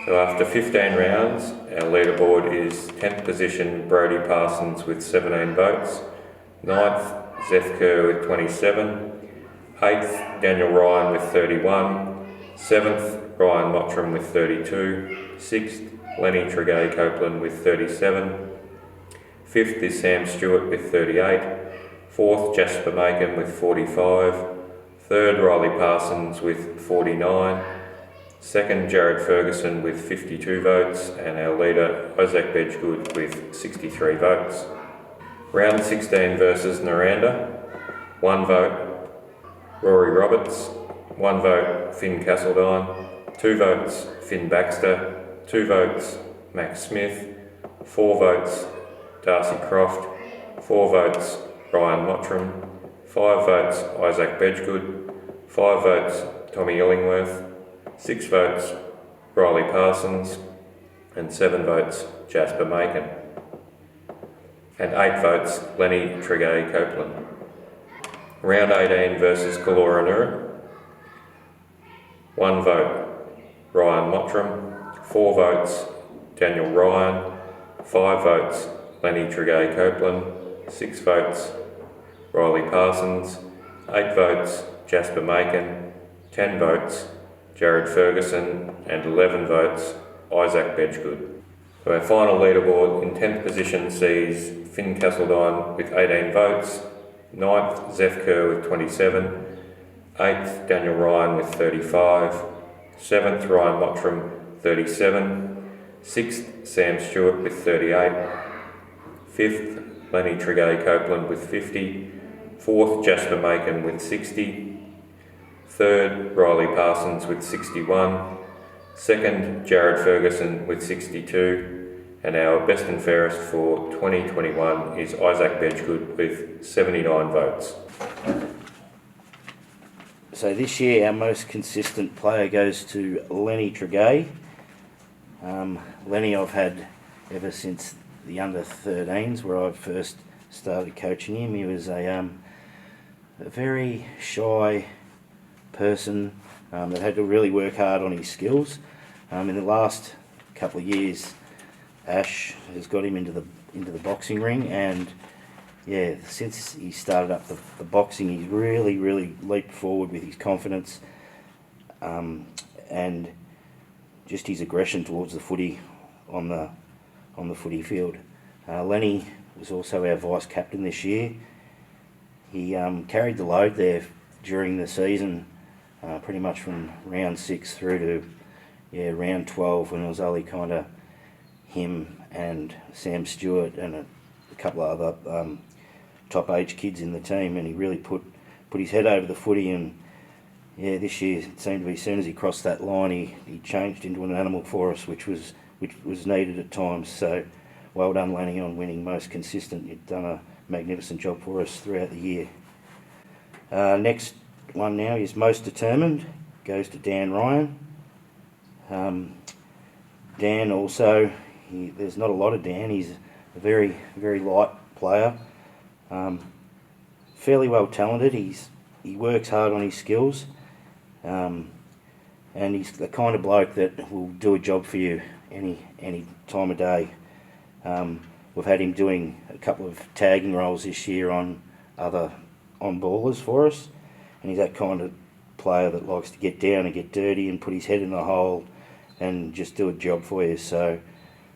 So after 15 rounds, our leaderboard is 10th position Brodie Parsons with 17 votes, 9th Zefker with 27, 8th Daniel Ryan with 31, 7th Ryan Mottram with 32, 6th Lenny Tregea-Copeland with 37, 5th is Sam Stewart with 38, 4th Jasper Bacon with 45, 3rd Riley Parsons with 49, 2nd Jared Ferguson with 52 votes, and our leader Isiah Bedggood with 63 votes. Round 16 versus Naranda, 1 vote Rory Roberts, 1 vote Finn Castledine, 2 votes Finn Baxter, 2 votes Max Smith, 4 votes Darcy Croft, 4 votes Ryan Mottram, 5 votes Isiah Bedggood, 5 votes Tommy Illingworth, 6 votes Riley Parsons, and 7 votes Jasper Bacon, and 8 votes Lenny Tregea-Copeland. Round 18 versus Gillingham, 1 vote Ryan Mottram, 4 votes Daniel Ryan, 5 votes Lenny Tregea-Copeland, 6 votes Riley Parsons, 8 votes Jasper Bacon, 10 votes Jared Ferguson, and 11 votes Isiah Bedggood. So our final leaderboard in 10th position sees Finn Castledine with 18 votes, 9th Zefker with 27, 8th Daniel Ryan with 35, 7th Ryan Mottram 37, 6th Sam Stewart with 38, 5th Lenny Tregea-Copeland with 50, 4th Jasper Bacon with 60, 3rd Riley Parsons with 61, 2nd Jared Ferguson with 62, and our best and fairest for 2021 is Isiah Bedggood with 79 votes. So this year our most consistent player goes to Lenny Tregea. Lenny I've had ever since the under-13s where I first started coaching him. He was a very shy person that had to really work hard on his skills. In the last couple of years, Ash has got him into the boxing ring, and yeah, since he started up the boxing, he's really leaped forward with his confidence and just his aggression towards the footy on the footy field. Lenny was also our vice captain this year. He carried the load there during the season, pretty much from round 6 through to round 12, when it was only kind of him and Sam Stewart and a couple of other top age kids in the team, and he really put his head over the footy. And yeah, this year it seemed to be as soon as he crossed that line, he changed into an animal for us, which was needed at times. So well done, Lenny, on winning most consistent. You've done a magnificent job for us throughout the year. Next one now is most determined, goes to Dan Ryan. Dan also, there's not a lot of Dan. He's a very light player, fairly well talented. He works hard on his skills, and he's the kind of bloke that will do a job for you any time of day. We've had him doing a couple of tagging roles this year on other on-ballers for us, and he's that kind of player that likes to get down and get dirty and put his head in the hole and just do a job for you. So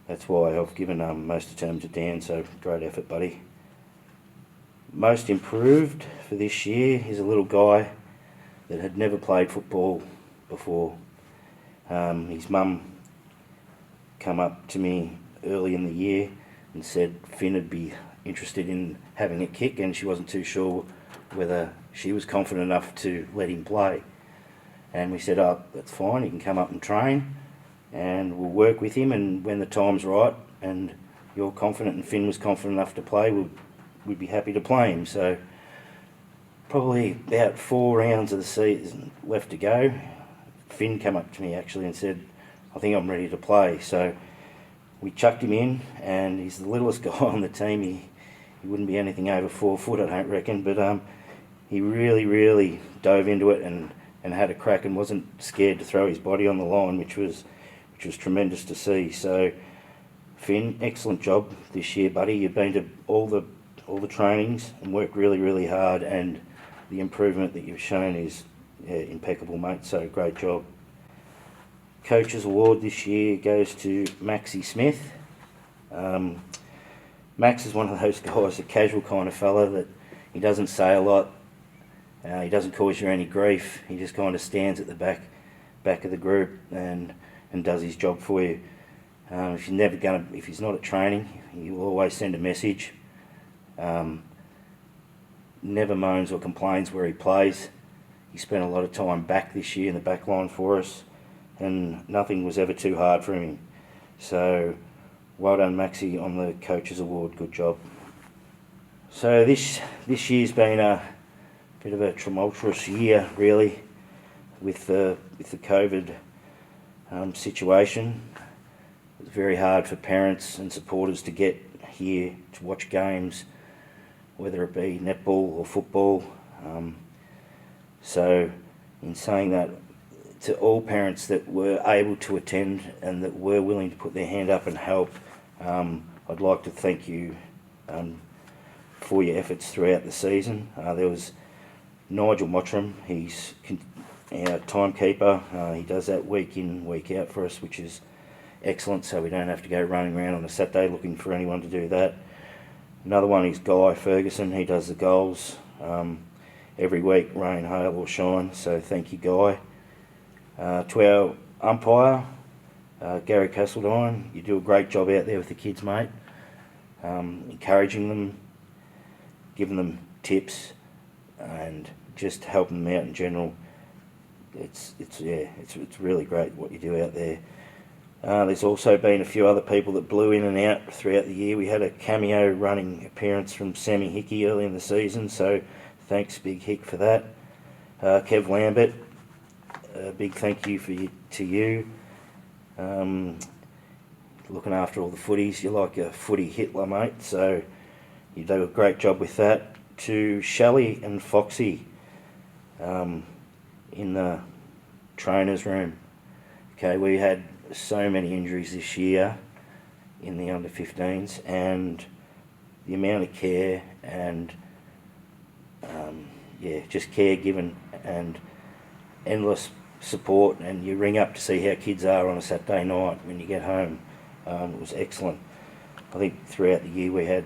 that's why I've given most determined to Dan, so great effort, buddy. Most improved for this year is a little guy that had never played football before. His mum come up to me early in the year and said Finn would be interested in having a kick, and she wasn't too sure whether she was confident enough to let him play. And we said, oh, that's fine, he can come up and train and we'll work with him, and when the time's right and you're confident and Finn was confident enough to play, we'd be happy to play him. So probably about 4 rounds of the season left to go, Finn came up to me actually and said, I think I'm ready to play. So we chucked him in, and he's the littlest guy on the team. He wouldn't be anything over 4 foot, I don't reckon, but he really dove into it and had a crack and wasn't scared to throw his body on the line, which was which was tremendous to see. So, Finn, excellent job this year, buddy. You've been to all the trainings and worked really, really hard, and the improvement that you've shown is impeccable, mate. So, great job. Coach's Award this year goes to Maxie Smith. Max is one of those guys, a casual kind of fella that he doesn't say a lot. He doesn't cause you any grief. He just kind of stands at the back of the group and does his job for you. If he's not at training, he will always send a message. Never moans or complains where he plays. He spent a lot of time back this year in the back line for us, and nothing was ever too hard for him. So, well done, Maxie, on the Coach's Award. Good job. So this year's been a bit of a tumultuous year, really, with the COVID situation. It was very hard for parents and supporters to get here to watch games, whether it be netball or football. So, in saying that, to all parents that were able to attend and that were willing to put their hand up and help, I'd like to thank you for your efforts throughout the season. There was Nigel Mottram, he's our timekeeper. He does that week in, week out for us, which is excellent, so we don't have to go running around on a Saturday looking for anyone to do that. Another one is Guy Ferguson. He does the goals every week, rain, hail or shine, so thank you, Guy. To our umpire, Gary Castledine, you do a great job out there with the kids, mate. Encouraging them, giving them tips, and just helping them out in general. It's really great what you do out there. There's also been a few other people that blew in and out throughout the year. We had a cameo running appearance from Sammy Hickey early in the season, so thanks, Big Hick, for that. Kev Lambert, a big thank you to you. Looking after all the footies. You're like a footy Hitler, mate, so you do a great job with that. To Shelley and Foxy in the trainer's room. Okay, we had so many injuries this year in the under-15s, and the amount of care and just care given and endless support, and you ring up to see how kids are on a Saturday night when you get home. It was excellent. I think throughout the year we had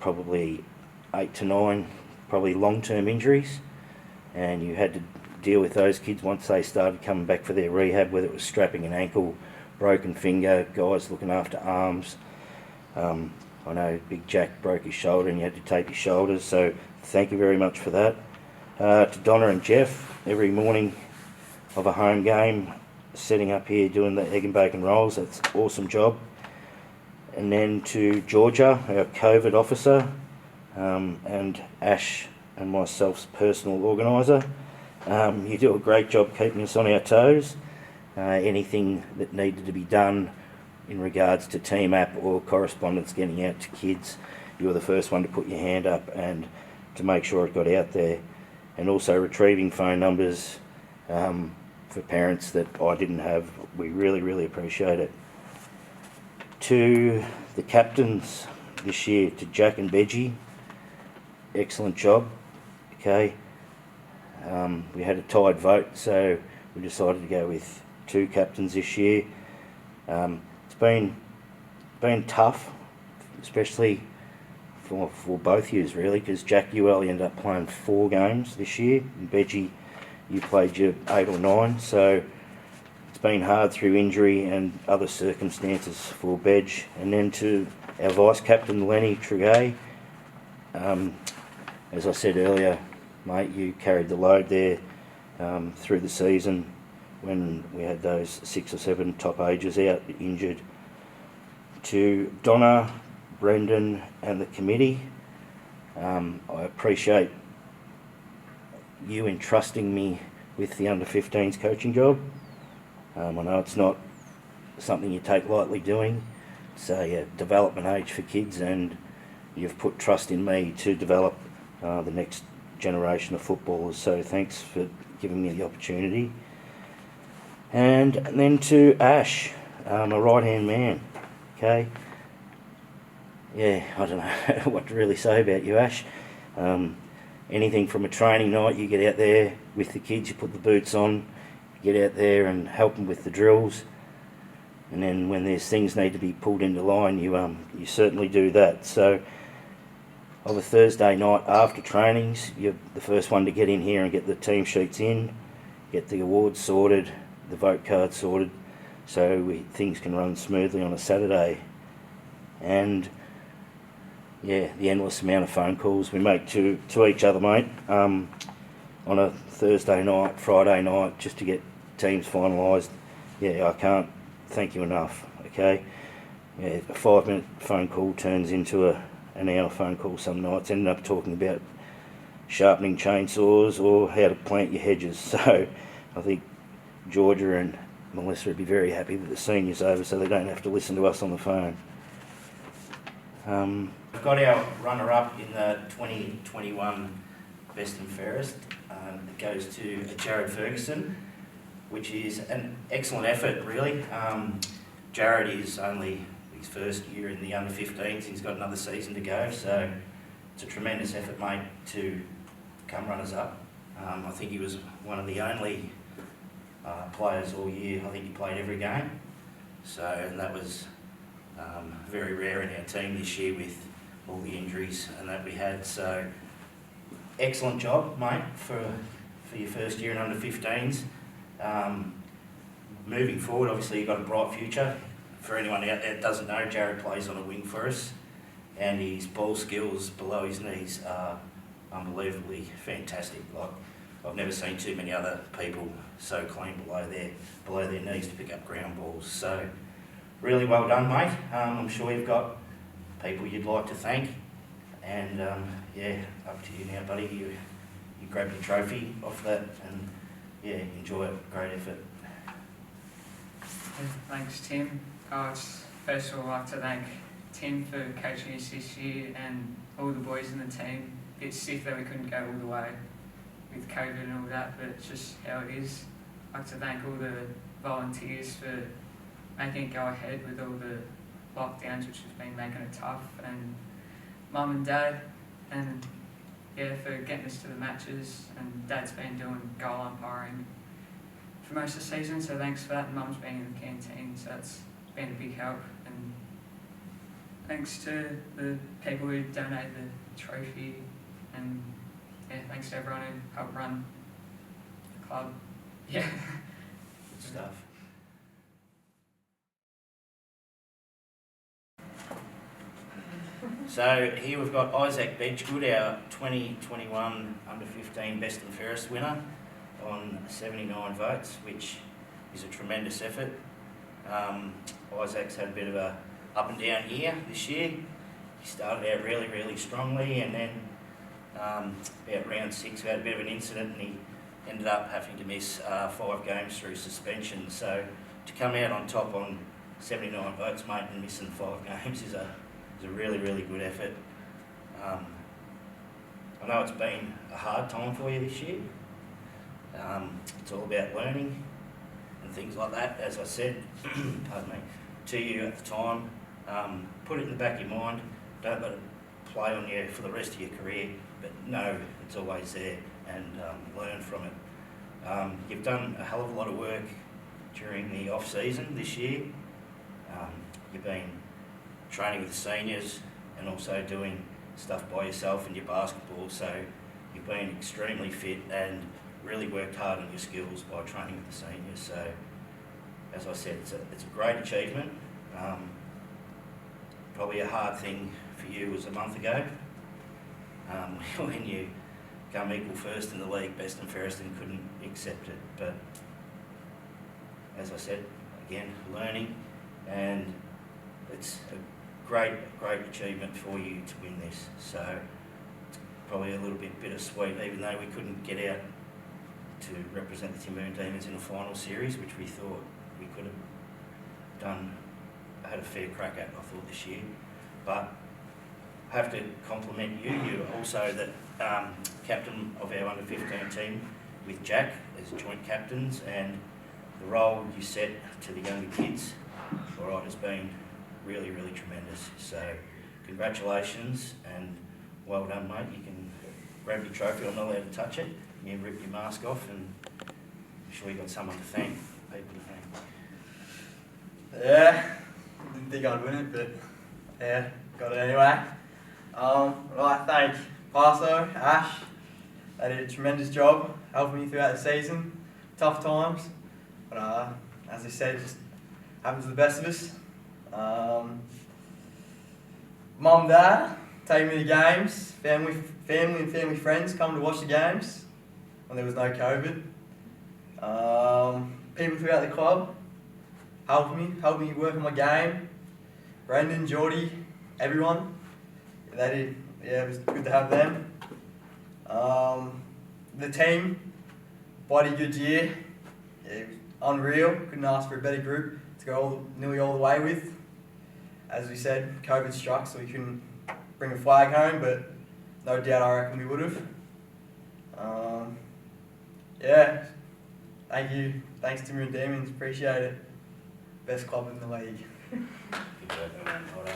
probably 8 to 9 probably long-term injuries, and you had to deal with those kids once they started coming back for their rehab, whether it was strapping an ankle, broken finger, guys looking after arms. I know Big Jack broke his shoulder and you had to tape his shoulders, so thank you very much for that. To Donna and Jeff, every morning of a home game, setting up here doing the egg and bacon rolls, that's an awesome job. And then to Georgia, our COVID officer, and Ash and myself's personal organiser. You do a great job keeping us on our toes. Anything that needed to be done in regards to team app or correspondence getting out to kids, you were the first one to put your hand up and to make sure it got out there. And also retrieving phone numbers for parents that I didn't have. We really, really appreciate it. To the captains this year, to Jack and Bedgie, excellent job. Okay, we had a tied vote, so we decided to go with 2 captains this year. It's been tough, especially for both yous really, because Jack, you only ended up playing 4 games this year, and Bedgie, you played your 8 or 9, so it's been hard through injury and other circumstances for Bedge. And then to our vice captain Lenny Tregea, as I said earlier, mate, you carried the load there through the season when we had those 6 or 7 top ages out injured. To Donna, Brendan and the committee, I appreciate you entrusting me with the under-15s coaching job. I know it's not something you take lightly doing. It's a development age for kids, and you've put trust in me to develop the next generation of footballers, so thanks for giving me the opportunity. And then to Ash, a right-hand man, okay? Yeah, I don't know what to really say about you, Ash. Anything from a training night, you get out there with the kids, you put the boots on, you get out there and help them with the drills. And then when there's things need to be pulled into line, you certainly do that. So of a Thursday night after trainings, you're the first one to get in here and get the team sheets in, get the awards sorted, the vote cards sorted, so things can run smoothly on a Saturday. And yeah, the endless amount of phone calls we make to each other, mate, on a Thursday night, Friday night, just to get teams finalised. Yeah, I can't thank you enough, okay? Yeah, a 5-minute phone call turns into an hour phone call some nights, ending up talking about sharpening chainsaws or how to plant your hedges. So I think Georgia and Melissa would be very happy that the senior's over so they don't have to listen to us on the phone. We've got our runner-up in the 2021 Best and Fairest. It goes to Jared Ferguson, which is an excellent effort, really. Jared is only his first year in the under-15s. He's got another season to go, so it's a tremendous effort, mate, to come runners-up. I think he was one of the only players all year. I think he played every game, and that was very rare in our team this year with all the injuries and that we had. So excellent job, mate, for your first year in under-15s. Moving forward, obviously you've got a bright future. For anyone out there that doesn't know, Jared plays on a wing for us, and his ball skills below his knees are unbelievably fantastic. Like, I've never seen too many other people so clean below their knees to pick up ground balls. So really well done, mate. I'm sure you've got people you'd like to thank, and yeah, up to you now, buddy. You grab your trophy off that, and yeah, enjoy it. Great effort. Thanks, Tim. First of all, I'd like to thank Tim for coaching us this year and all the boys in the team. It's stiff that we couldn't go all the way with COVID and all that, but it's just how it is. I'd like to thank all the volunteers for making it go ahead with all the lockdowns, which has been making it tough, and Mum and Dad, and yeah, for getting us to the matches, and Dad's been doing goal umpiring for most of the season, so thanks for that, and Mum's been in the canteen, so that's been a big help, and thanks to the people who donated the trophy, and yeah, thanks to everyone who helped run the club. Yeah. Good stuff. So here we've got Isiah Bedggood, our 2021 under-15 Best and Fairest winner, on 79 votes, which is a tremendous effort. Isiah's had a bit of a up and down year this year. He started out really, really strongly, and then about round 6 we had a bit of an incident and he ended up having to miss 5 games through suspension. So to come out on top on 79 votes, mate, and missing 5 games is a really, really good effort. I know it's been a hard time for you this year. It's all about learning and things like that, as I said pardon me, to you at the time. Put it in the back of your mind, don't let it play on you for the rest of your career, but know it's always there, and learn from it. You've done a hell of a lot of work during the off-season this year. You've been training with the seniors and also doing stuff by yourself and your basketball, so you've been extremely fit and really worked hard on your skills by training with the seniors. So as I said, it's a great achievement. Probably a hard thing for you was a month ago when you come equal first in the league, Best and Fairest, and couldn't accept it. But as I said, again, learning, and it's a great achievement for you to win this. So it's probably a little bit bittersweet, even though we couldn't get out to represent the Timboon Demons in the final series, which we thought we could have had a fair crack at, I thought, this year. But I have to compliment you. You're also the captain of our under-15 team with Jack as joint captains, and the role you set to the younger kids all right, has been really, really tremendous. So congratulations and well done, mate. You can grab your trophy. I'm not allowed to touch it. You can rip your mask off, and I'm sure you got someone to thank, people to thank. Yeah, didn't think I'd win it, but yeah, got it anyway. Right, thank Paso, Ash. They did a tremendous job helping me throughout the season. Tough times, but as I said, it just happens to the best of us. Mum, Dad, take me to games. Family and family friends come to watch the games when there was no COVID. People throughout the club helped me work on my game. Brendan, Geordie, everyone. They did, yeah, it was good to have them. The team, bloody good year. Yeah, it was unreal. Couldn't ask for a better group to go nearly all the way with. As we said, COVID struck, so we couldn't bring a flag home, but no doubt I reckon we would have. Yeah, thank you. Thanks to Timboon Demons, appreciate it. Best club in the league. Good work, man. Well done.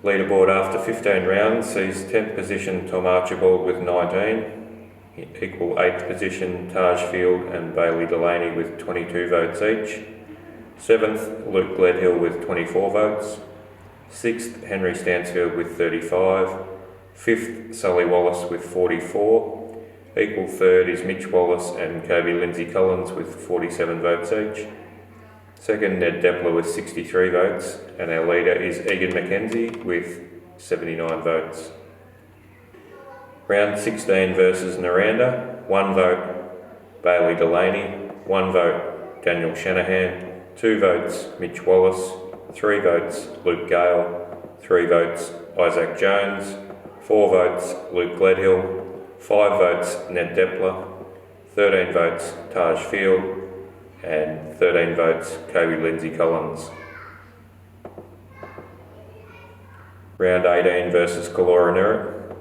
Leaderboard after 15 rounds sees 10th position Tom Archibald with 19, equal 8th position Taj Field and Bailey Delaney with 22 votes each, 7th Luke Gledhill with 24 votes, 6th Henry Stansfield with 35, 5th Sully Wallace with 44, equal 3rd is Mitch Wallace and Kobi Lindsay-Collins with 47 votes each. Second, Ned Depler with 63 votes, and our leader is Egan McKenzie with 79 votes. Round 16 versus Naranda, 1 vote Bailey Delaney, 1 vote Daniel Shanahan, 2 votes Mitch Wallace, 3 votes Luke Gale, 3 votes Isaac Jones, 4 votes Luke Gledhill, 5 votes Ned Depler, 13 votes Taj Field, and 13 votes Kobi Lindsay-Collins. Round 18 versus Kalora Merrett,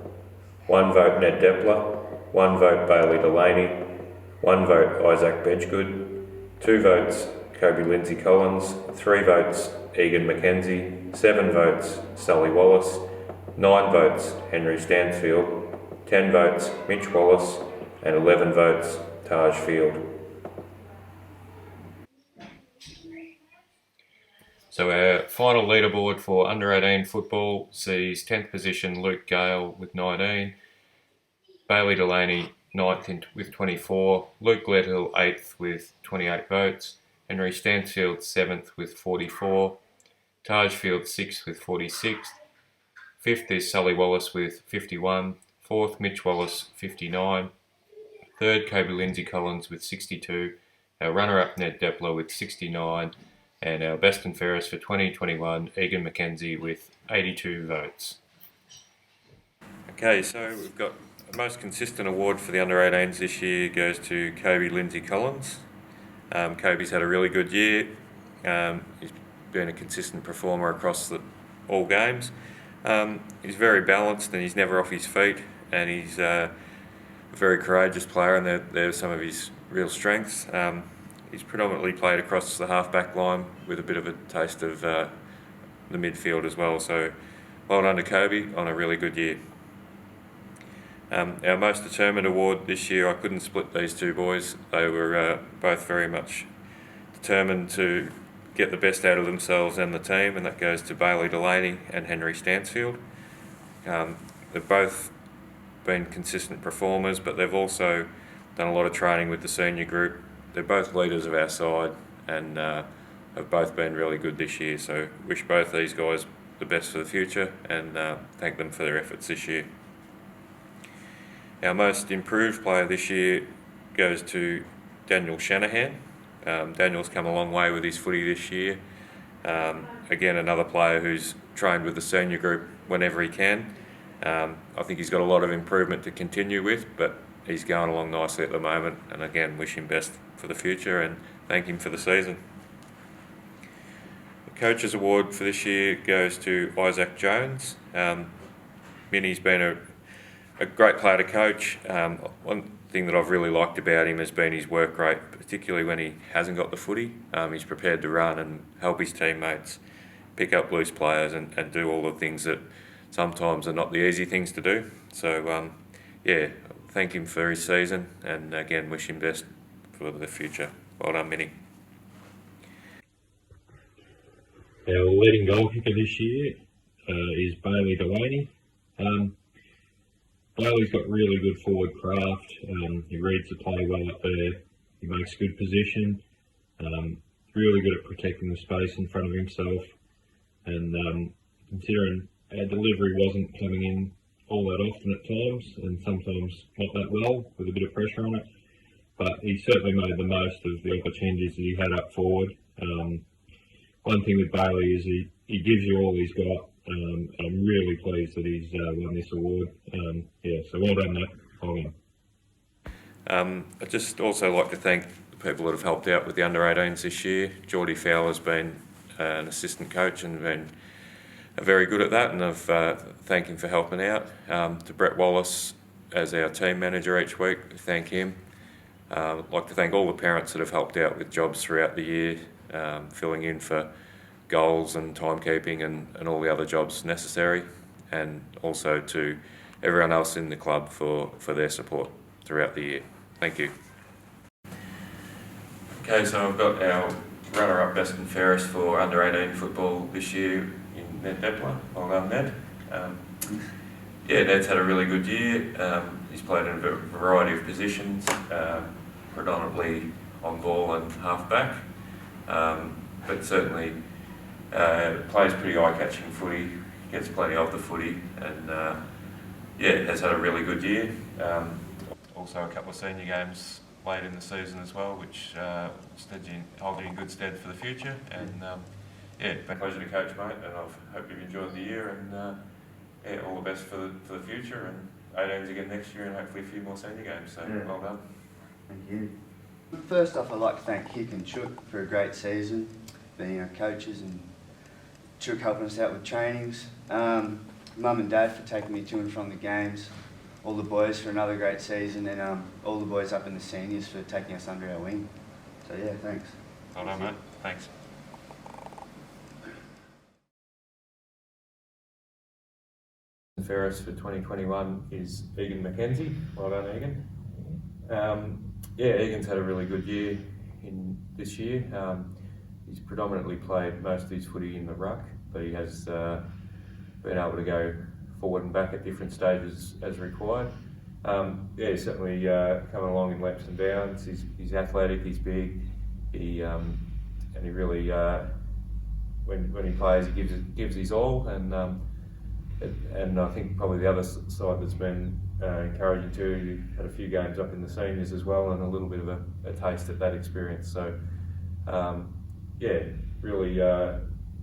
1 vote Ned Depler, 1 vote Bailey Delaney, 1 vote Isaac Bedggood, 2 votes Kobi Lindsay-Collins, 3 votes Egan McKenzie, 7 votes Sully Wallace, 9 votes Henry Stansfield, 10 votes Mitch Wallace, and 11 votes Taj Field. So our final leaderboard for under 18 football sees 10th position Luke Gale with 19, Bailey Delaney 9th with 24, Luke Gledhill 8th with 28 votes, Henry Stansfield 7th with 44, Taj Field 6th with 46, 5th is Sully Wallace with 51, 4th Mitch Wallace 59, 3rd Kobi Lindsay-Collins with 62, our runner-up Ned Depler with 69, and our best and fairest for 2021, Egan McKenzie with 82 votes. Okay, so we've got the most consistent award for the under 18s this year goes to Kobi Lindsay-Collins. Kobi's had a really good year. He's been a consistent performer across all games. He's very balanced and he's never off his feet, and he's a very courageous player, and they're some of his real strengths. he's predominantly played across the half-back line with a bit of a taste of the midfield as well. So well done to Kobi on a really good year. Our most determined award this year, I couldn't split these two boys. They were both very much determined to get the best out of themselves and the team, and that goes to Delaney and Henry Stansfield. They've both been consistent performers, but they've also done a lot of training with the senior group. They're both leaders of our side and have both been really good this year. So wish both these guys the best for the future and thank them for their efforts this year. Our most improved player this year goes to Daniel Shanahan. Daniel's come a long way with his footy this year. Again, another player who's trained with the senior group whenever he can. I think he's got a lot of improvement to continue with, but he's going along nicely at the moment, and again, wish him best for the future and thank him for the season. The Coach's Award for this year goes to Isaac Jones. Minnie's been a great player to coach. One thing that I've really liked about him has been his work rate, particularly when he hasn't got the footy. He's prepared to run and help his teammates pick up loose players and do all the things that sometimes are not the easy things to do. So, thank him for his season and again, wish him best for the future. Well done, Minnie. Our leading goalkicker this year is Delaney. Bailey's got really good forward craft. He reads the play well up there. He makes good position. Really good at protecting the space in front of himself. And considering our delivery wasn't coming in all that often at times, and sometimes not that well, with a bit of pressure on it, but he certainly made the most of the opportunities that he had up forward. One thing with Bailey is he gives you all he's got. I'm really pleased that he's won this award. So well done, mate. Well done. I'd just also like to thank the people that have helped out with the under-18s this year. Geordie Fowler's been an assistant coach and been very good at that, and I've thanked him for helping out. To Brett Wallace as our team manager each week, thank him. I'd like to thank all the parents that have helped out with jobs throughout the year, filling in for goals and timekeeping and all the other jobs necessary, and also to everyone else in the club for their support throughout the year. Thank you. Okay, so I've got our runner-up best and fairest for under-18 football this year in Ned Depler. Well done, Ned. Ned's had a really good year. He's played in a variety of positions, predominantly on ball and half-back, but certainly plays pretty eye-catching footy, gets plenty of the footy, and has had a really good year. Also a couple of senior games late in the season as well, which hold you in good stead for the future. And been a pleasure to coach, mate, and I hope you've enjoyed the year, and all the best for the future, and 18s again next year, and hopefully a few more senior games. So well done. Thank you. First off, I'd like to thank Hick and Chook for a great season, being our coaches, and Chook helping us out with trainings. Mum and Dad for taking me to and from the games. All the boys for another great season, and all the boys up in the seniors for taking us under our wing. So thanks. Well done, mate. Thanks. The fairest for 2021 is Egan McKenzie. Well done, Egan. Egan's had a really good year in this year. He's predominantly played most of his footy in the ruck, but he has been able to go forward and back at different stages as required. He's certainly coming along in leaps and bounds. He's athletic, he's big, and he really, when he plays, he gives his all. And I think probably the other side that's been encouraging too, you had a few games up in the seniors as well, and a little bit of a taste at that experience. So, really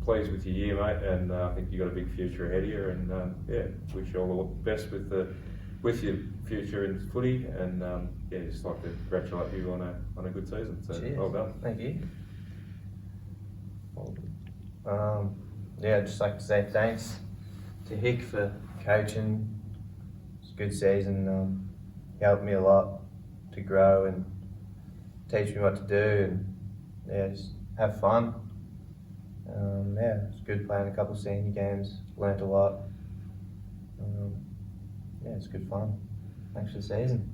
pleased with your year, mate, and I think you've got a big future ahead of you, and wish you all the best with your future in footy, and just like to congratulate you on a good season. So cheers. Well done. Thank you. I'd just like to say thanks to Hick for coaching. It's a good season. He helped me a lot to grow and teach me what to do, and yeah, just have fun. Yeah, it's good playing a couple of senior games. Learned a lot. Yeah, it's good fun. Thanks for the season.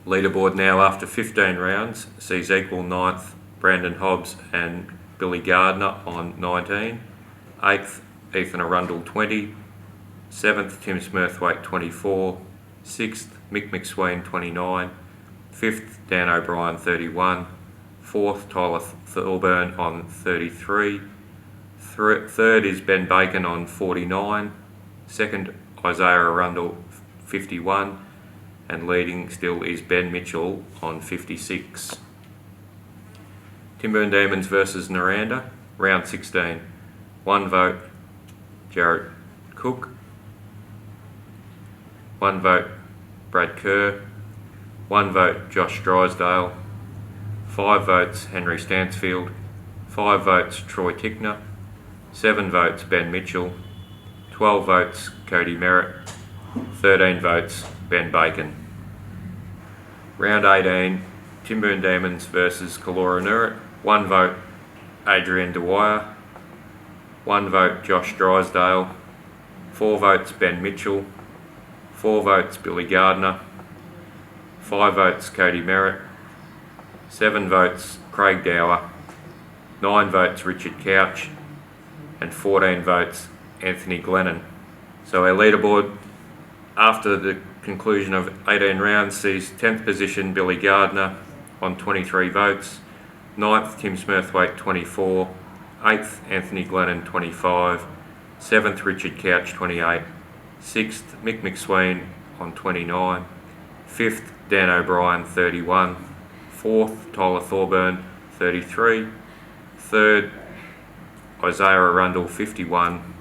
Leaderboard now after 15 rounds sees equal 9th Brandon Hobbs and Billy Gardner on 19, 8th Ethan Arundell 20, 7th Tim Smurthwaite 24, 6th Mick McSween 29, 5th Dan O'Brien 31, 4th Tyler Thorburn on 33, 3rd is Ben Bacon on 49, 2nd Isiah Arundell 51, and leading still is Ben Mitchell on 56. Timboon Demons versus Noranda, round 16. 1 vote, Jared Cook. 1 vote, Brad Kerr. 1 vote, Josh Drysdale. 5 votes, Henry Stansfield. 5 votes, Troy Tickner. 7 votes, Ben Mitchell. 12 votes, Cody Merrett. 13 votes, Ben Bacon. Round 18, Timboon Demons versus Kalora Newey. 1 vote, Adrian Dwyer. 1 vote, Josh Drysdale. 4 votes, Ben Mitchell. 4 votes, Billy Gardner. 5 votes, Cody Merrett. 7 votes, Craig Dower. 9 votes, Richard Couch. And 14 votes, Anthony Glennon. So our leaderboard after the conclusion of 18 rounds sees 10th position Billy Gardner on 23 votes, 9th Tim Smurthwaite 24, 8th Anthony Glennon 25, 7th Richard Couch 28, 6th Mick McSween on 29, 5th Dan O'Brien 31, 4th Tyler Thorburn 33, 3rd Isiah Arundell 51,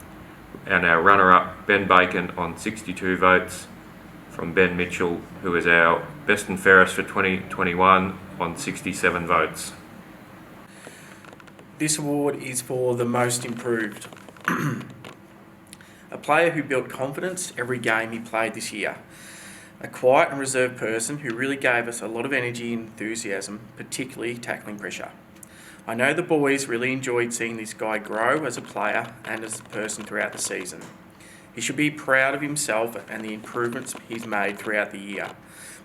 and our runner-up Ben Bacon on 62 votes from Ben Mitchell, who is our best and fairest for 2021 on 67 votes. This award is for the most improved. A player who built confidence every game he played this year. A quiet and reserved person who really gave us a lot of energy and enthusiasm, particularly tackling pressure. I know the boys really enjoyed seeing this guy grow as a player and as a person throughout the season. He should be proud of himself and the improvements he's made throughout the year,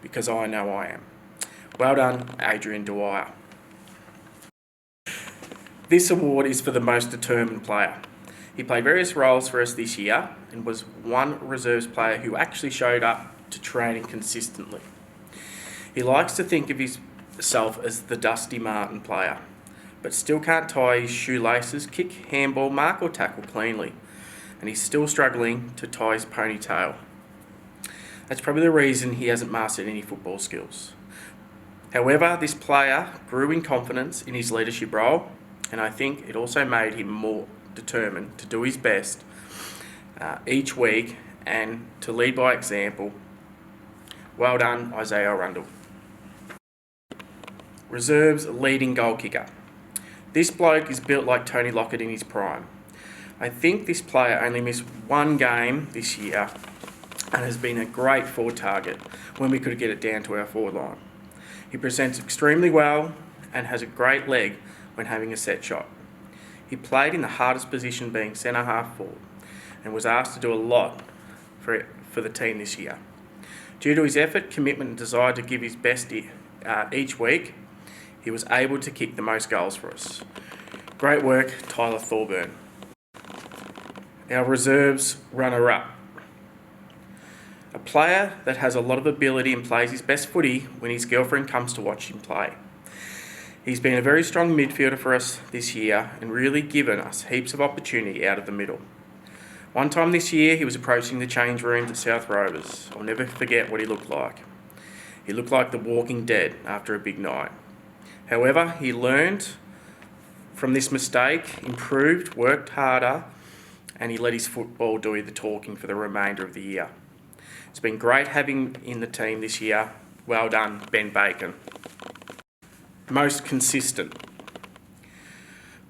because I know I am. Well done, Adrian Dwyer. This award is for the most determined player. He played various roles for us this year and was one reserves player who actually showed up to training consistently. He likes to think of himself as the Dusty Martin player, but still can't tie his shoelaces, kick, handball, mark or tackle cleanly, and he's still struggling to tie his ponytail. That's probably the reason he hasn't mastered any football skills. However, this player grew in confidence in his leadership role, and I think it also made him more determined to do his best each week and to lead by example. Well done, Isiah Arundell. Reserves leading goal kicker. This bloke is built like Tony Lockett in his prime. I think this player only missed 1 game this year and has been a great forward target when we could get it down to our forward line. He presents extremely well and has a great leg when having a set shot. He played in the hardest position being centre half forward and was asked to do a lot for the team this year. Due to his effort, commitment and desire to give his best each week, he was able to kick the most goals for us. Great work, Tyler Thorburn. Our reserves runner-up. A player that has a lot of ability and plays his best footy when his girlfriend comes to watch him play. He's been a very strong midfielder for us this year and really given us heaps of opportunity out of the middle. One time this year, he was approaching the change rooms at South Rovers. I'll never forget what he looked like. He looked like the Walking Dead after a big night. However, he learned from this mistake, improved, worked harder, and he let his football do the talking for the remainder of the year. It's been great having him in the team this year. Well done, Ben Bacon. Most consistent.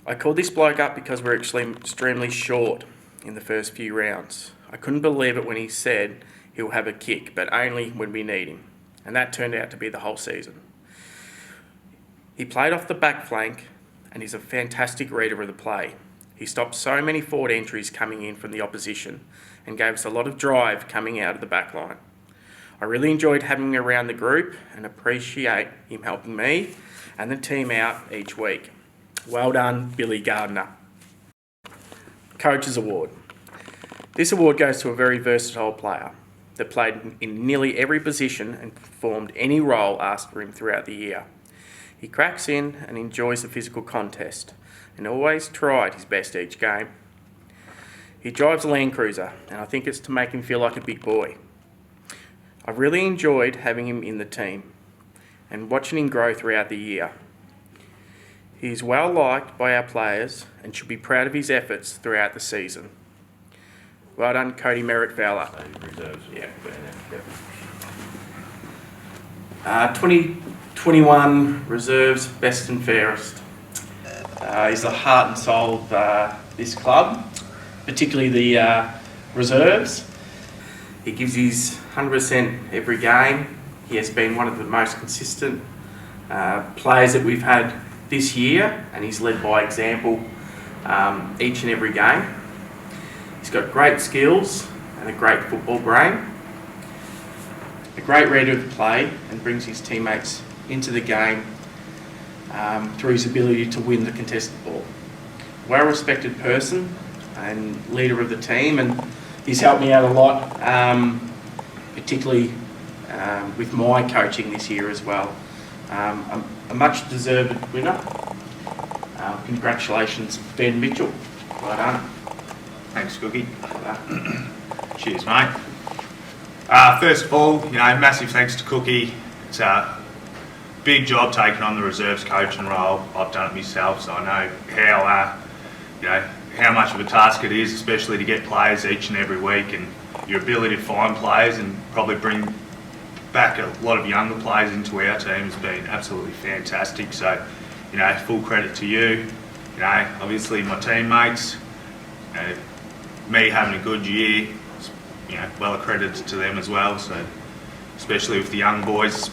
I called this bloke up because we're actually extremely short in the first few rounds. I couldn't believe it when he said he'll have a kick, but only when we need him. And that turned out to be the whole season. He played off the back flank and is a fantastic reader of the play. He stopped so many forward entries coming in from the opposition and gave us a lot of drive coming out of the back line. I really enjoyed having him around the group and appreciate him helping me and the team out each week. Well done, Billy Gardner. Coach's Award. This award goes to a very versatile player that played in nearly every position and performed any role asked for him throughout the year. He cracks in and enjoys the physical contest and always tried his best each game. He drives a Land Cruiser and I think it's to make him feel like a big boy. I've really enjoyed having him in the team and watching him grow throughout the year. He is well liked by our players and should be proud of his efforts throughout the season. Well done, Cody, Merrett, Fowler. Yeah. 2021 reserves, best and fairest. He's the heart and soul of this club, particularly the reserves. He gives his 100% every game. He has been one of the most consistent players that we've had this year, and he's led by example each and every game. He's got great skills and a great football brain, a great reader of the play, and brings his teammates into the game through his ability to win the contested ball. Well-respected person and leader of the team, and he's helped me out a lot, particularly with my coaching this year as well. A much-deserved winner. Congratulations, Ben Mitchell. Well done. Thanks, Cookie. Cheers, mate. First of all, massive thanks to Cookie. It's a big job taking on the reserves coaching role. I've done it myself, so I know how much of a task it is, especially to get players each and every week, and your ability to find players and probably bring back a lot of younger players into our team has been absolutely fantastic. So, full credit to you. Obviously my teammates, me having a good year, well accredited to them as well. So, especially with the young boys,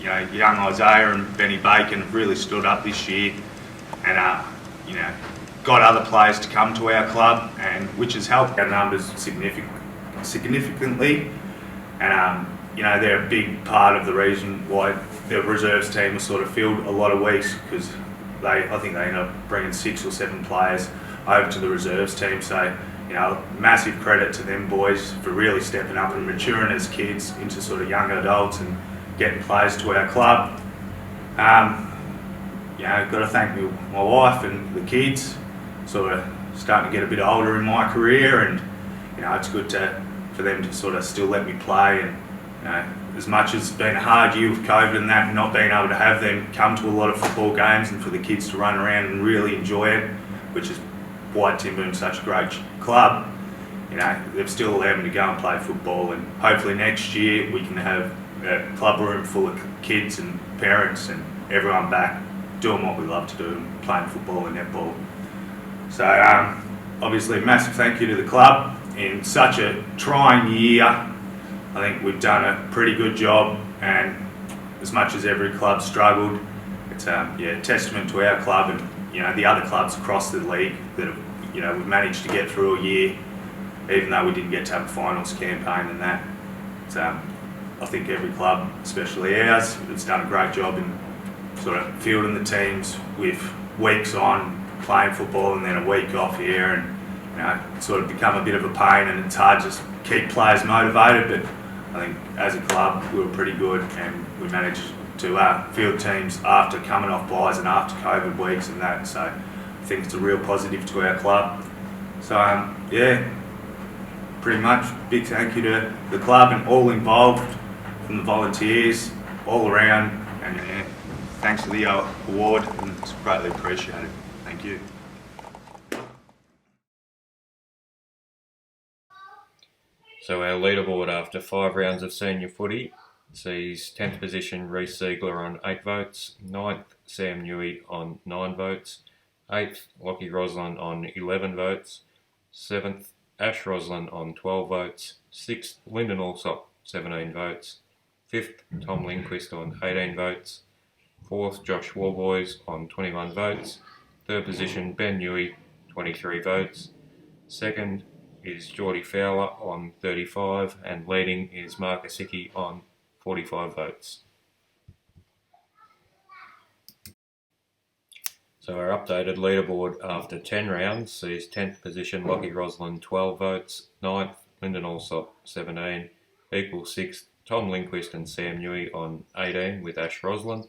young Isiah and Ben Bacon have really stood up this year, and got other players to come to our club, and which has helped our numbers significantly. And they're a big part of the reason why the reserves team was sort of filled a lot of weeks, because I think they ended up bringing 6 or 7 players over to the reserves team. So, massive credit to them boys for really stepping up and maturing as kids into sort of young adults and getting players to our club. Got to thank my wife and the kids, sort of starting to get a bit older in my career, and it's good for them to sort of still let me play. And as much as it's been a hard year with COVID and that, not being able to have them come to a lot of football games and for the kids to run around and really enjoy it, which is why Timboon's such a great club. They've still allowed me to go and play football, and hopefully next year we can have a club room full of kids and parents and everyone back doing what we love to do, playing football and netball. So obviously a massive thank you to the club. In such a trying year, I think we've done a pretty good job, and as much as every club struggled, it's a testament to our club and the other clubs across the league that have, we've managed to get through a year even though we didn't get to have a finals campaign and that. I think every club, especially ours, has done a great job in sort of fielding the teams with weeks on playing football and then a week off here, and it's sort of become a bit of a pain, and it's hard to just keep players motivated. But I think as a club we were pretty good, and we managed to field teams after coming off buys and after COVID weeks and that. So I think it's a real positive to our club. So yeah, pretty much big thank you to the club and all involved, from the volunteers all around, and yeah, thanks for the award, and it's greatly appreciated. Thank you. So our leaderboard after 5 rounds of senior footy sees 10th position Rhys Ziegelaar on 8 votes, 9th Sam Newey on 9 votes, 8th Lockie Roslin on 11 votes, 7th Ash Roslin on 12 votes, 6th Lyndon Allsop 17 votes, 5th Tom Lindquist on 18 votes, 4th Josh Warboys on 21 votes, 3rd position Ben Newey 23 votes, 2nd is Geordie Fowler on 35, and leading is Mark Isiah on 45 votes. So our updated leaderboard after 10 rounds sees 10th position Lockie Roslin 12 votes, 9th Lyndon Allsop 17, equal 6th Tom Lindquist and Sam Newey on 18 with Ash Roslin.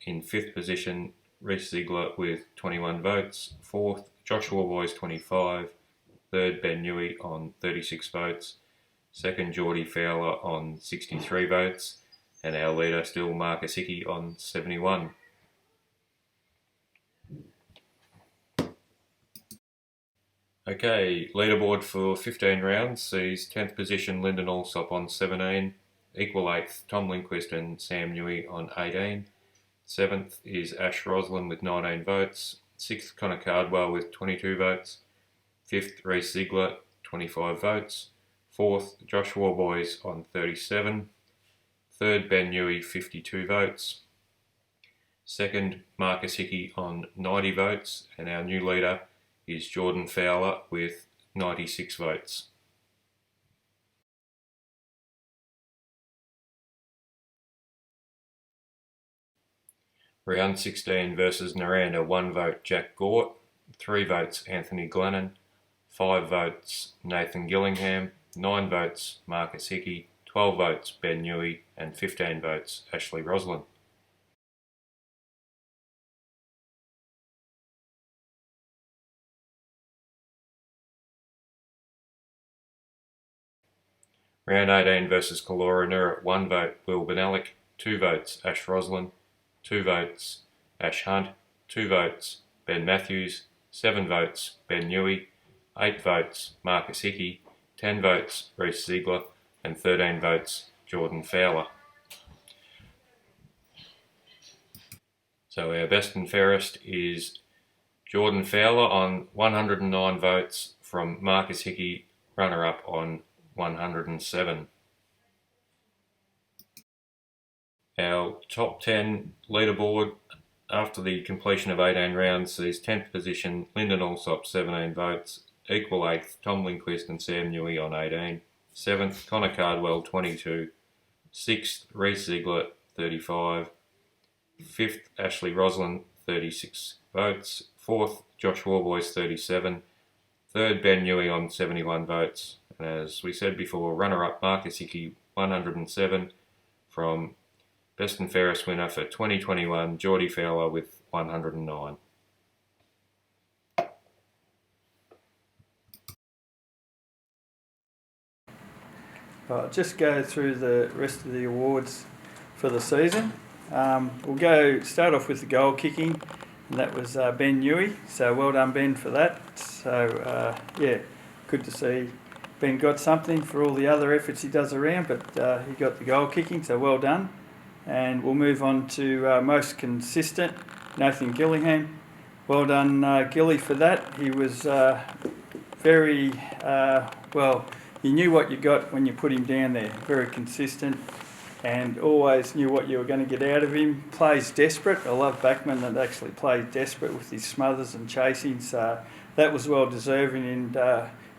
In 5th position Rhys Ziegelaar with 21 votes, 4th Josh Warboys 25, 3rd Ben Newey on 36 votes, 2nd Geordie Fowler on 63 votes, and our leader still Mark Isiah on 71. Okay, leaderboard for 15 rounds sees 10th position Lyndon Allsop on 17, equal 8th Tom Lindquist and Sam Newey on 18, 7th is Ash Roslin with 19 votes, 6th Connor Cardwell with 22 votes, 5th Rhys Ziegelaar 25 votes, 4th Josh Warboys on 37, 3rd Ben Newey 52 votes, 2nd Mark Isiah on 90 votes, and our new leader is Jordan Fowler with 96 votes. Round 16 versus Naranda, 1 vote Jack Gort, 3 votes Anthony Glennon, 5 votes Nathan Gillingham, 9 votes Mark Isiah, 12 votes Ben Newey, and 15 votes Ashley Roslin. Round 18 versus Kalora, 1 vote Will Benellick, 2 votes Ash Roslin, 2 votes Ash Hunt, 2 votes Ben Matthews, 7 votes Ben Newey, 8 votes Mark Isiah, 10 votes Rhys Ziegelaar, and 13 votes Jordan Fowler. So our best and fairest is Jordan Fowler on 109 votes from Mark Isiah, runner-up on 107. Our top 10 leaderboard after the completion of 18 rounds sees 10th position Lyndon Allsop 17 votes, equal 8th Tom Lindquist and Sam Newey on 18, 7th Connor Cardwell 22, 6th Rhys Ziegelaar 35, 5th Ashley Roslin 36 votes, 4th Josh Warboys 37, 3rd Ben Newey on 71 votes, and as we said before, runner-up Mark Isiah 107 from best and fairest winner for 2021 Geordie Fowler with 109. I'll just go through the rest of the awards for the season. We'll start off with the goal kicking, and that was Ben Newey. So well done, Ben, for that. So yeah, good to see Ben got something for all the other efforts he does around, but he got the goal kicking, so well done. And we'll move on to most consistent, Nathan Gillingham. Well done, Gilly, for that. He was very well. You knew what you got when you put him down there. Very consistent, and always knew what you were going to get out of him. Plays desperate. I love backmen that actually plays desperate with his smothers and chasing. So that was well deserving, and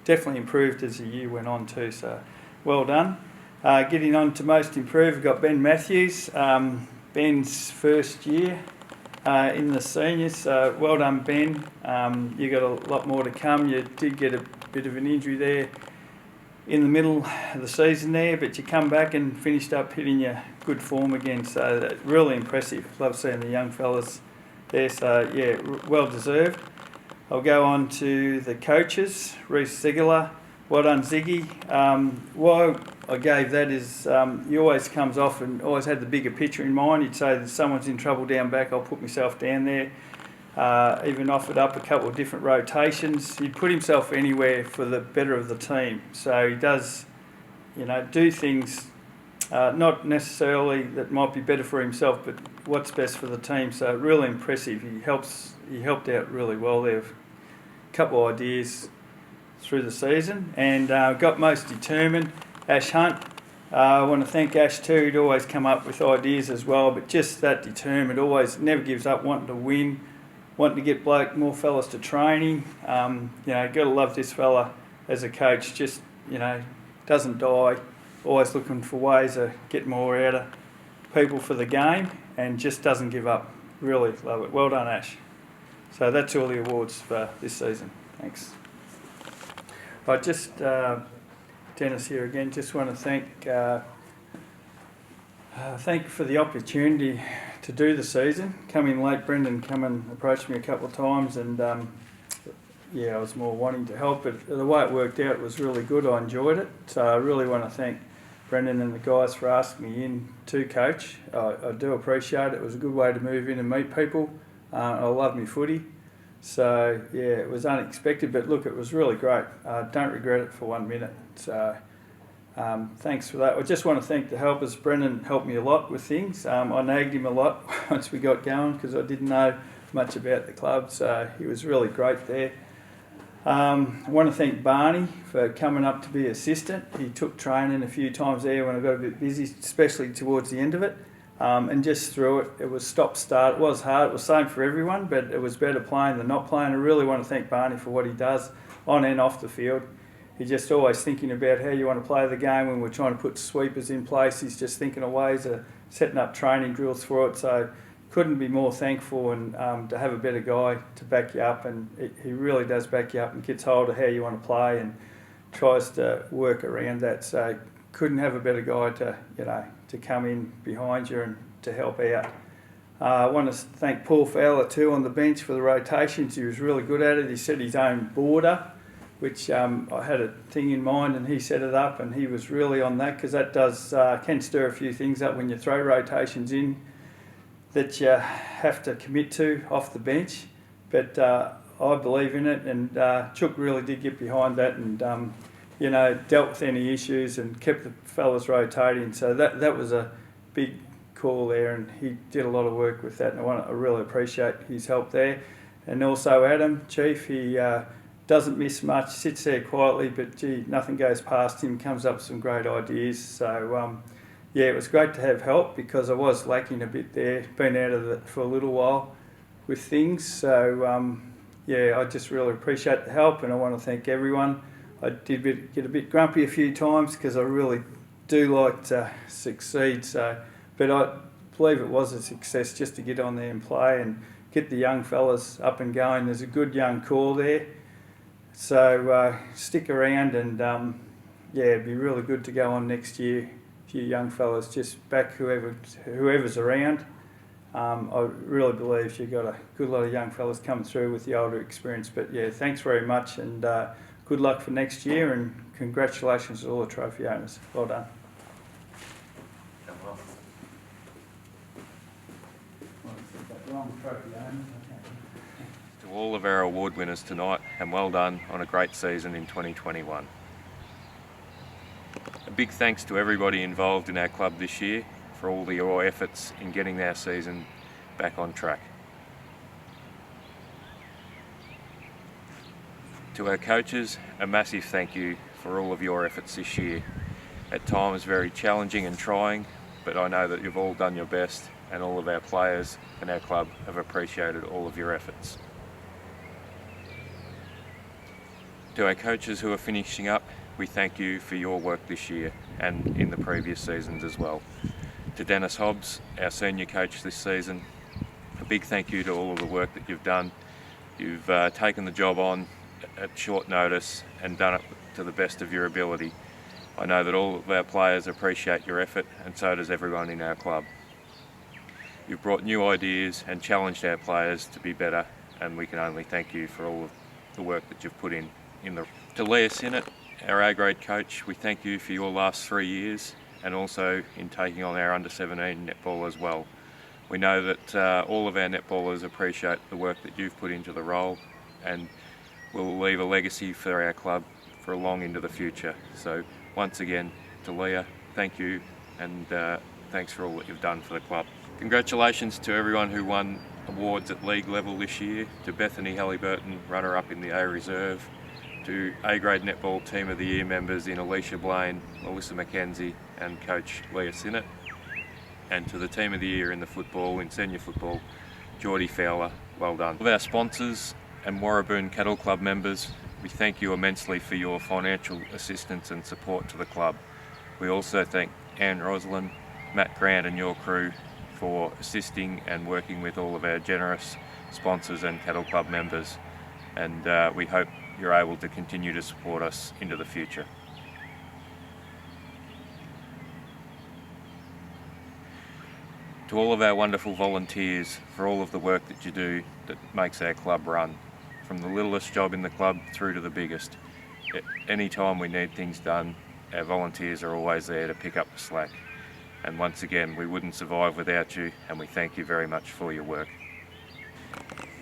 definitely improved as the year went on too, so well done. Getting on to most improved, we've got Ben Matthews, Ben's first year in the seniors, so well done Ben. You got a lot more to come. You did get a bit of an injury there in the middle of the season there, but you come back and finished up hitting your good form again, so that's really impressive. Love seeing the young fellas there, so yeah, well deserved. I'll go on to the coaches. Rhys, Ziegelaar, well done Ziggy. Why I gave that is he always comes off and always had the bigger picture in mind. He'd say that someone's in trouble down back, I'll put myself down there. Even offered up a couple of different rotations. He'd put himself anywhere for the better of the team. So he does, do things not necessarily that might be better for himself, but what's best for the team. So really impressive. He helped out really well there. A couple of ideas through the season, and got most determined. Ash Hunt. I want to thank Ash too. He'd always come up with ideas as well, but just that determined. Always never gives up, wanting to win. Wanting to get more fellas to training. Got to love this fella as a coach. Just, doesn't die. Always looking for ways to get more out of people for the game and just doesn't give up. Really love it. Well done, Ash. So that's all the awards for this season. Thanks. Dennis here again. Just want to thank you for the opportunity to do the season. Come in late, Brendan come and approached me a couple of times, and I was more wanting to help, but the way it worked out was really good. I enjoyed it, so I really want to thank Brendan and the guys for asking me in to coach. I do appreciate it. It was a good way to move in and meet people. I love me footy, so yeah, it was unexpected, but look, it was really great. I don't regret it for 1 minute. So thanks for that. I just want to thank the helpers. Brendan helped me a lot with things. I nagged him a lot once we got going because I didn't know much about the club, so he was really great there. I want to thank Barney for coming up to be assistant. He took training a few times there when I got a bit busy, especially towards the end of it, and just through it. It was stop-start. It was hard. It was the same for everyone, but it was better playing than not playing. I really want to thank Barney for what he does on and off the field. He's just always thinking about how you want to play the game. When we're trying to put sweepers in place, he's just thinking of ways of setting up training drills for it. So couldn't be more thankful, and to have a better guy to back you up, and he really does back you up and gets hold of how you want to play and tries to work around that. So couldn't have a better guy to come in behind you and to help out. I want to thank Paul Fowler too on the bench for the rotations. He was really good at it. He set his own border, which I had a thing in mind, and he set it up, and he was really on that, because that does can stir a few things up when you throw rotations in that you have to commit to off the bench. But I believe in it, and Chook really did get behind that, and dealt with any issues and kept the fellas rotating. So that was a big call there, and he did a lot of work with that, and I really appreciate his help there. And also Adam, Chief, he doesn't miss much, sits there quietly, but gee, nothing goes past him, comes up with some great ideas. So it was great to have help, because I was lacking a bit there, been out of it for a little while with things. So I just really appreciate the help, and I want to thank everyone. I did get a bit grumpy a few times because I really do like to succeed. But I believe it was a success just to get on there and play and get the young fellas up and going. There's a good young core there. So stick around, and it'd be really good to go on next year. A few young fellas, just back whoever's around. I really believe you've got a good lot of young fellas coming through with the older experience. But thanks very much, and good luck for next year, and congratulations to all the trophy owners. Well done. To all of our award winners tonight, and well done on a great season in 2021. A big thanks to everybody involved in our club this year for all your efforts in getting our season back on track. To our coaches, a massive thank you for all of your efforts this year. At times very challenging and trying, but I know that you've all done your best, and all of our players and our club have appreciated all of your efforts. To our coaches who are finishing up, we thank you for your work this year and in the previous seasons as well. To Dennis Hobbs, our senior coach this season, a big thank you to all of the work that you've done. You've taken the job on at short notice and done it to the best of your ability. I know that all of our players appreciate your effort, and so does everyone in our club. You've brought new ideas and challenged our players to be better, and we can only thank you for all of the work that you've put in the... To Leah Sinnott, our A-grade coach, we thank you for your last 3 years and also in taking on our under-17 netball as well. We know that all of our netballers appreciate the work that you've put into the role, and will leave a legacy for our club for long into the future. So once again, to Leah, thank you, and thanks for all that you've done for the club. Congratulations to everyone who won awards at league level this year, to Bethany Halliburton, runner-up in the A Reserve, to A-grade Netball Team of the Year members in Alicia Blaine, Melissa McKenzie and Coach Leah Sinnott, and to the Team of the Year in the football, in senior football, Geordie Fowler, well done. Of our sponsors and Warraboon Cattle Club members, we thank you immensely for your financial assistance and support to the club. We also thank Anne Roslin, Matt Grant and your crew for assisting and working with all of our generous sponsors and Cattle Club members, and we hope you're able to continue to support us into the future. To all of our wonderful volunteers for all of the work that you do that makes our club run, from the littlest job in the club through to the biggest. Any time we need things done, our volunteers are always there to pick up the slack. And once again, we wouldn't survive without you, and we thank you very much for your work.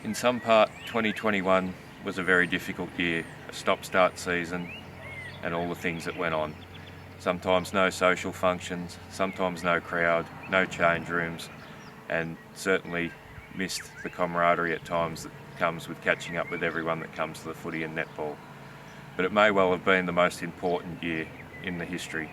In some part, 2021 was a very difficult year, a stop-start season and all the things that went on. Sometimes no social functions, sometimes no crowd, no change rooms, and certainly missed the camaraderie at times that comes with catching up with everyone that comes to the footy and netball. But it may well have been the most important year in the history.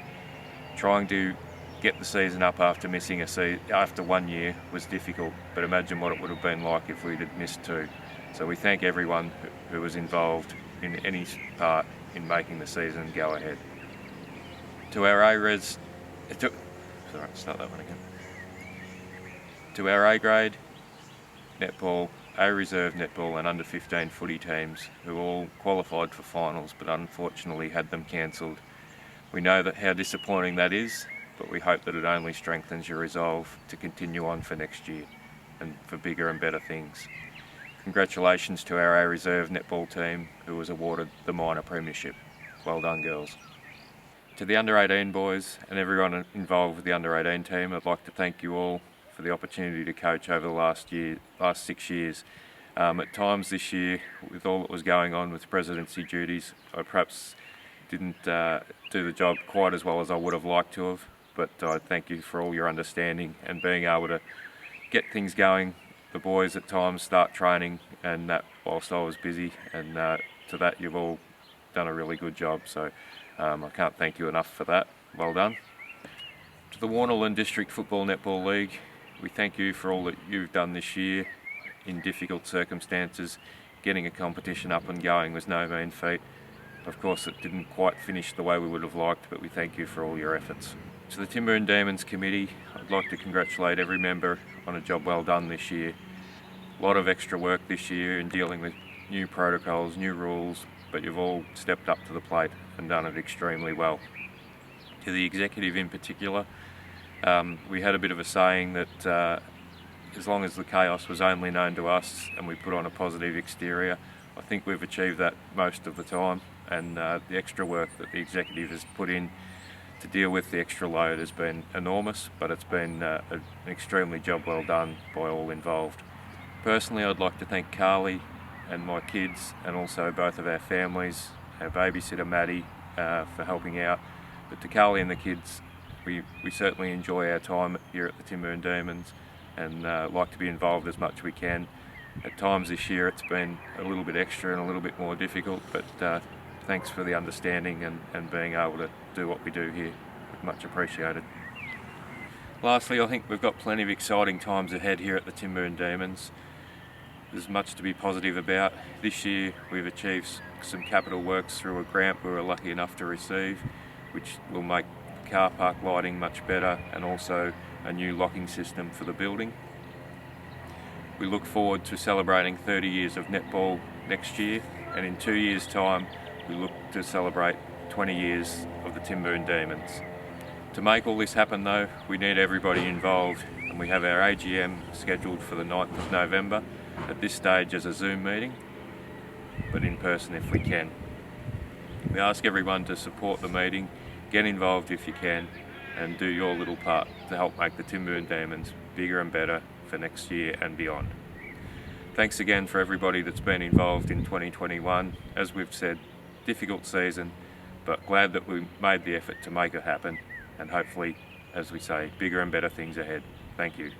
Trying to get the season up after missing after 1 year was difficult, but imagine what it would have been like if we'd had missed 2. So we thank everyone who was involved in any part in making the season go ahead. To our To our A-grade netball, A-reserve netball and under-15 footy teams who all qualified for finals but unfortunately had them cancelled. We know that how disappointing that is, but we hope that it only strengthens your resolve to continue on for next year and for bigger and better things. Congratulations to our A-reserve netball team who was awarded the minor premiership. Well done, girls. To the under-18 boys and everyone involved with the under-18 team, I'd like to thank you all for the opportunity to coach over the last 6 years. At times this year, with all that was going on with presidency duties, I perhaps didn't do the job quite as well as I would have liked to have, but I thank you for all your understanding and being able to get things going. The boys at times start training, and that whilst I was busy, and to that you've all done a really good job, so I can't thank you enough for that. Well done. To the Warnerland District Football Netball League, we thank you for all that you've done this year in difficult circumstances. Getting a competition up and going was no mean feat. Of course, it didn't quite finish the way we would have liked, but we thank you for all your efforts. To the Timboon Demons Committee, I'd like to congratulate every member on a job well done this year. A lot of extra work this year in dealing with new protocols, new rules, but you've all stepped up to the plate and done it extremely well. To the executive in particular, we had a bit of a saying that as long as the chaos was only known to us and we put on a positive exterior, I think we've achieved that most of the time, and the extra work that the executive has put in to deal with the extra load has been enormous, but it's been an extremely job well done by all involved. Personally, I'd like to thank Carly and my kids, and also both of our families, our babysitter Maddie for helping out. But to Carly and the kids, we certainly enjoy our time here at the Timboon Demons and like to be involved as much as we can. At times this year it's been a little bit extra and a little bit more difficult, but thanks for the understanding and being able to do what we do here. Much appreciated. Lastly, I think we've got plenty of exciting times ahead here at the Timboon Demons. there's much to be positive about. This year we've achieved some capital works through a grant we were lucky enough to receive, which will make car park lighting much better and also a new locking system for the building. We look forward to celebrating 30 years of netball next year, and in 2 years' time we look to celebrate 20 years of the Timboon Demons. To make all this happen though, we need everybody involved, and we have our AGM scheduled for the 9th of November, at this stage as a Zoom meeting, but in person if we can. We ask everyone to support the meeting, get involved if you can, and do your little part to help make the Timboon Demons bigger and better for next year and beyond. Thanks again for everybody that's been involved in 2021. As we've said, difficult season, but glad that we made the effort to make it happen, and hopefully, as we say, bigger and better things ahead. Thank you.